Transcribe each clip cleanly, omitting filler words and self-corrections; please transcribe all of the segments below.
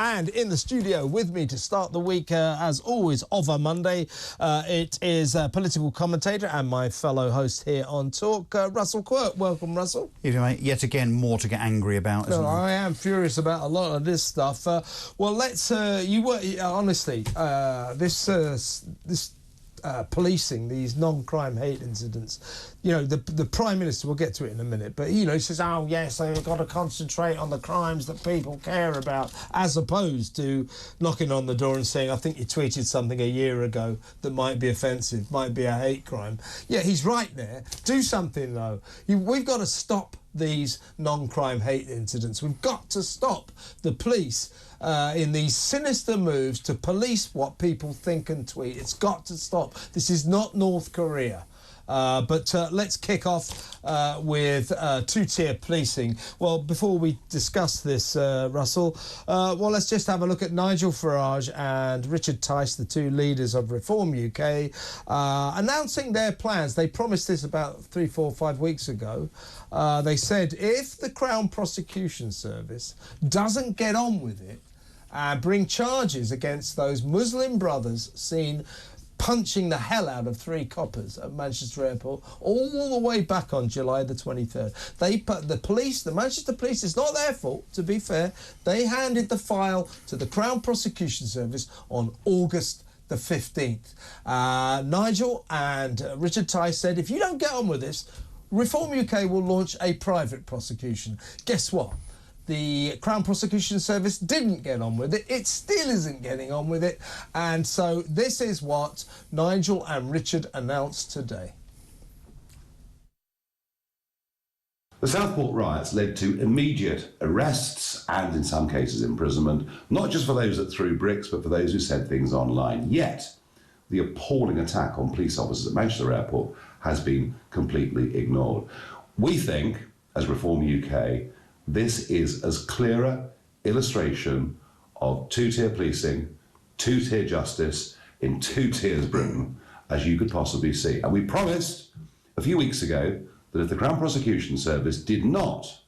And in the studio with me to start the week, as always, of a Monday, it is political commentator and my fellow host here on Talk, Russell Quirk. Welcome, Russell. Yet again, more to get angry about, isn't there? I am furious about a lot of this stuff. Well, let's... honestly, this policing, these non-crime hate incidents, you know, the Prime Minister, we'll get to it in a minute, but, you know, he says, oh, yes, they've got to concentrate on the crimes that people care about, as opposed to knocking on the door and saying, I think you tweeted something a year ago that might be offensive, might be a hate crime. Yeah, he's right there. Do something, though. We've got to stop these non-crime hate incidents. We've got to stop the police in these sinister moves to police what people think and tweet. It's got to stop. This is not North Korea. But let's kick off with two-tier policing. Well, before we discuss this, Russell, well, let's just have a look at Nigel Farage and Richard Tice, the two leaders of Reform UK, announcing their plans. They promised this about 3, 4, 5 weeks ago. They said if the Crown Prosecution Service doesn't get on with it and bring charges against those Muslim brothers seen punching the hell out of 3 coppers at Manchester Airport all the way back on July the 23rd. They put the police, the Manchester police, it's not their fault, to be fair. They handed the file to the Crown Prosecution Service on August the 15th. Nigel and Richard Tice said, if you don't get on with this, Reform UK will launch a private prosecution. Guess what? The Crown Prosecution Service didn't get on with it. It still isn't getting on with it. And so this is what Nigel and Richard announced today. The Southport riots led to immediate arrests and, in some cases, imprisonment, not just for those that threw bricks, but for those who said things online. Yet, the appalling attack on police officers at Manchester Airport has been completely ignored. We think, as Reform UK, this is as clearer illustration of two-tier policing, two-tier justice in 2 tiers Britain as you could possibly see. And we promised a few weeks ago that if the Crown Prosecution Service did not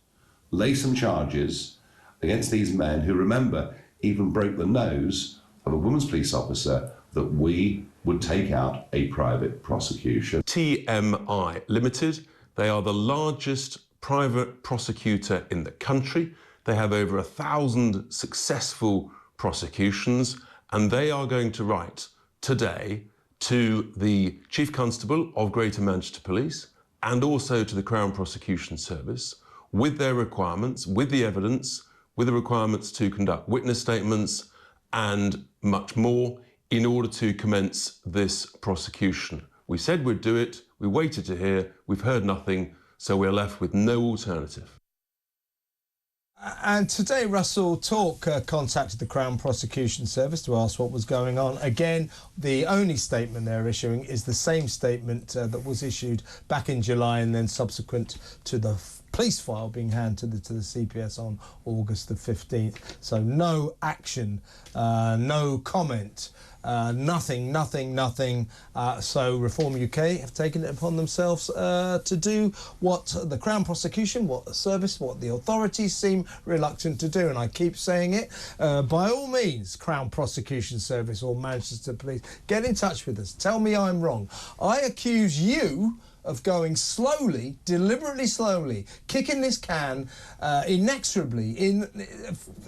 lay some charges against these men who, remember, even broke the nose of a women's police officer, that we would take out a private prosecution. TMI Limited, they are the largest private prosecutor in the country. They have over 1,000 successful prosecutions, and they are going to write today to the Chief Constable of Greater Manchester Police and also to the Crown Prosecution Service with their requirements, with the evidence, with the requirements to conduct witness statements and much more in order to commence this prosecution. We said we'd do it, we waited to hear, we've heard nothing, so we're left with no alternative. And today, Russell, Talk contacted the Crown Prosecution Service to ask what was going on. Again, the only statement they're issuing is the same statement that was issued back in July and then subsequent to the police file being handed to the CPS on August the 15th. So no action, no comment. Nothing. So Reform UK have taken it upon themselves to do what the Crown Prosecution, what the service, what the authorities seem reluctant to do. And I keep saying it, by all means, Crown Prosecution Service or Manchester Police, get in touch with us. Tell me I'm wrong. I accuse you of going slowly, deliberately slowly, kicking this can inexorably,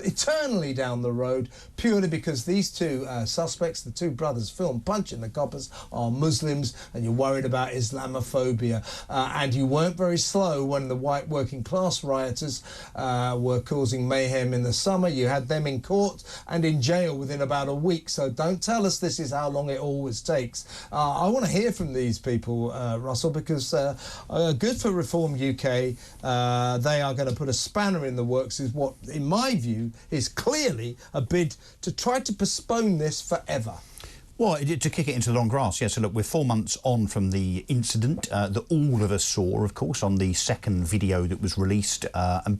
eternally down the road, purely because these two suspects, the two brothers filmed punching the coppers, are Muslims, and you're worried about Islamophobia. And you weren't very slow when the white working class rioters were causing mayhem in the summer. You had them in court and in jail within about a week. So don't tell us this is how long it always takes. I want to hear from these people, Russell, because good for Reform UK. They are going to put a spanner in the works, is what, in my view, is clearly a bid to try to postpone this forever. Well, to kick it into the long grass, yeah. So look, we're 4 months on from the incident that all of us saw, of course, on the second video that was released, and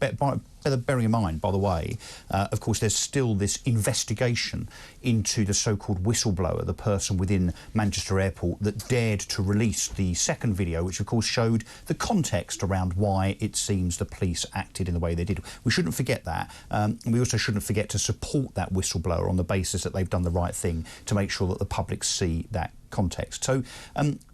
bearing in mind, by the way, of course, there's still this investigation into the so-called whistleblower, the person within Manchester Airport that dared to release the second video, which of course showed the context around why it seems the police acted in the way they did. We shouldn't forget that. And we also shouldn't forget to support that whistleblower on the basis that they've done the right thing to make sure that the public see that context. So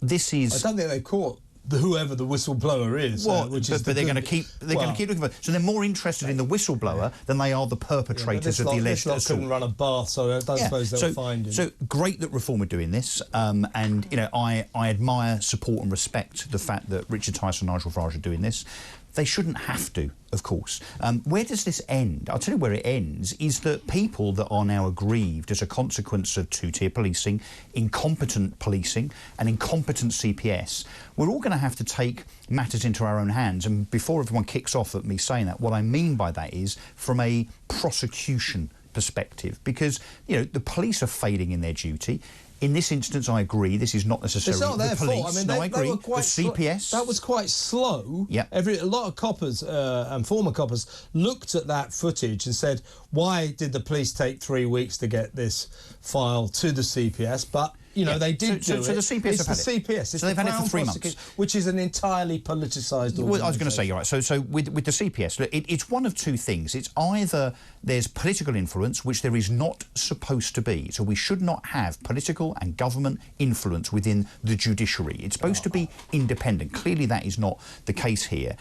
this is... I don't think they caught whoever the whistleblower is. Well, but they're going to keep looking for. So they're more interested in the whistleblower than they are the perpetrators of the alleged assault. Couldn't run a bath, so I don't suppose they'll find him. So great that Reform are doing this, and you know I admire, support, and respect the fact that Richard Tyson and Nigel Farage are doing this. They shouldn't have to, of course. Where does this end? I'll tell you where it ends, is that people that are now aggrieved as a consequence of two-tier policing, incompetent policing and incompetent CPS, we're all going to have to take matters into our own hands. And before everyone kicks off at me saying that, what I mean by that is from a prosecution perspective, because, you know, the police are failing in their duty. In this instance, I agree. This is not necessarily the police. I mean, no, I agree. The CPS. That was quite slow. Yeah. A lot of coppers and former coppers looked at that footage and said, "Why did the police take 3 weeks to get this file to the CPS?" But you know, they did do it. So the CPS have had it. It's the CPS. So they've had it for 3 months, which is an entirely politicised organisation. Well, I was going to say, you're right. So with the CPS, it's one of two things. It's either there's political influence, which there is not supposed to be. So we should not have political and government influence within the judiciary. It's supposed to be independent. Clearly, that is not the case here.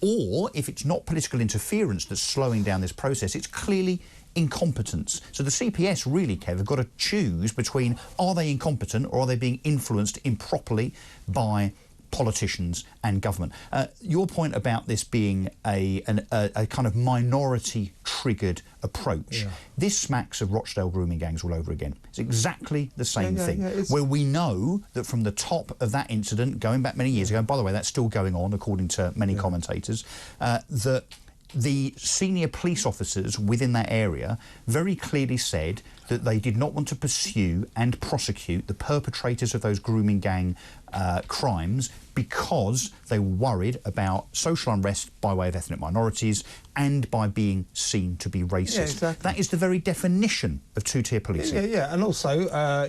Or if it's not political interference that's slowing down this process, it's clearly incompetence. So the CPS really, Kev, have got to choose between are they incompetent or are they being influenced improperly by politicians and government. Your point about this being a kind of minority-triggered approach, this smacks of Rochdale grooming gangs all over again. It's exactly the same thing, where we know that from the top of that incident, going back many years ago, and by the way, that's still going on, according to many commentators, that the senior police officers within that area very clearly said that they did not want to pursue and prosecute the perpetrators of those grooming gang crimes because they were worried about social unrest by way of ethnic minorities and by being seen to be racist. Yeah, exactly. That is the very definition of two-tier policing. Yeah, and also,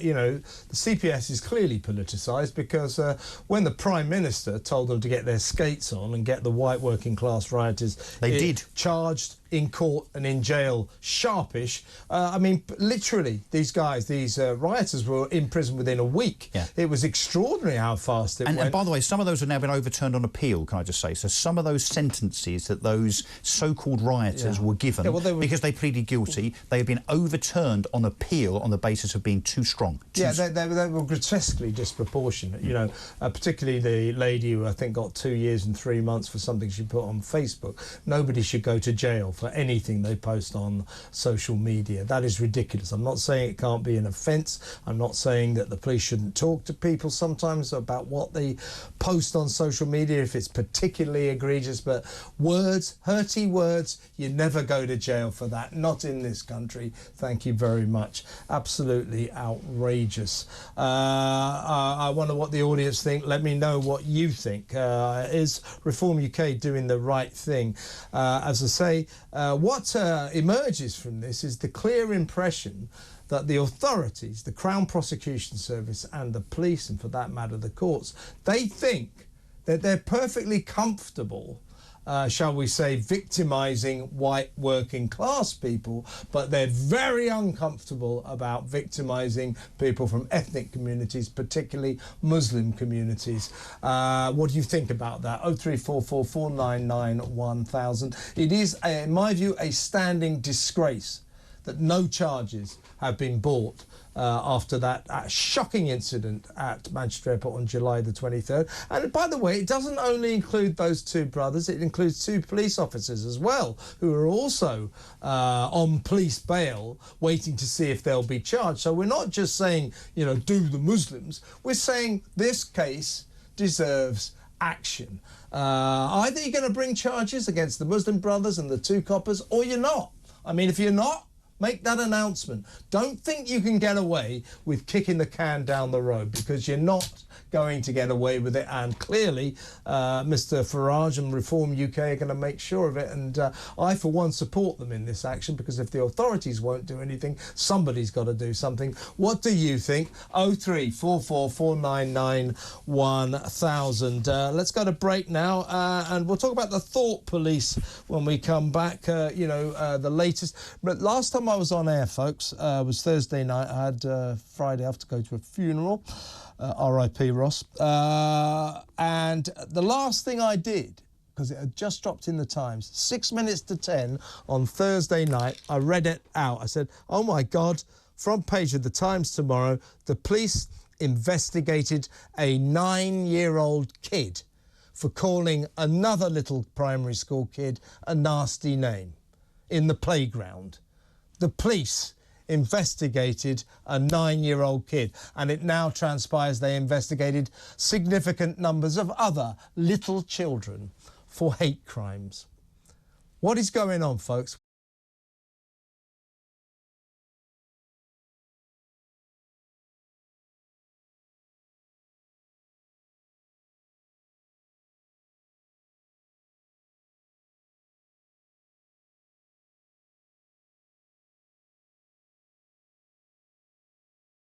you know, the CPS is clearly politicised because when the Prime Minister told them to get their skates on and get the white working class rioters charged in court and in jail sharpish, I mean, literally, these guys, these rioters were in prison within a week. Yeah. It was extraordinary how fast it went. And by the way, some of those have now been overturned on appeal, can I just say? So some of those sentences that those so-called rioters were given because they pleaded guilty, they have been overturned on appeal on the basis of being too strong. They were grotesquely disproportionate, you know, particularly the lady who I think got 2 years and 3 months for something she put on Facebook. Nobody should go to jail for anything they post on social media. That is ridiculous. I'm not saying it can't be an offence. I'm not saying that the police shouldn't talk to people sometimes about what they post on social media if it's particularly egregious, but words, hurty words, you never go to jail for that. Not in this country. Thank you very much. Absolutely outrageous. I wonder what the audience think. Let me know what you think. Is Reform UK doing the right thing? As I say, what emerges from this is the clear impression that the authorities, the Crown Prosecution Service and the police, and for that matter the courts, they think that they're perfectly comfortable, shall we say, victimising white working class people, but they're very uncomfortable about victimising people from ethnic communities, particularly Muslim communities. What do you think about that? 0344 499 1000. It is, in my view, a standing disgrace that no charges have been brought after that shocking incident at Manchester Airport on July the 23rd. And by the way, it doesn't only include those two brothers, it includes two police officers as well, who are also on police bail, waiting to see if they'll be charged. So we're not just saying, you know, do the Muslims, we're saying this case deserves action. Either you're going to bring charges against the Muslim brothers and the two coppers, or you're not. I mean, if you're not, Make that announcement. Don't think you can get away with kicking the can down the road, because you're not going to get away with it. And clearly, Mr. Farage and Reform UK are going to make sure of it. And I, for one, support them in this action, because if the authorities won't do anything, somebody's got to do something. What do you think? 0344 499 1000. Let's go to break now, and we'll talk about the thought police when we come back. The latest. But last time I was on air, folks, was Thursday night. I had Friday off to go to a funeral. R.I.P. Ross. And the last thing I did, because it had just dropped in the Times, 6 minutes to 10 on Thursday night, I read it out. I said, oh my God, front page of the Times tomorrow, the police investigated a 9-year-old kid for calling another little primary school kid a nasty name in the playground. The police investigated a 9-year-old kid, and it now transpires they investigated significant numbers of other little children for hate crimes. What is going on, folks?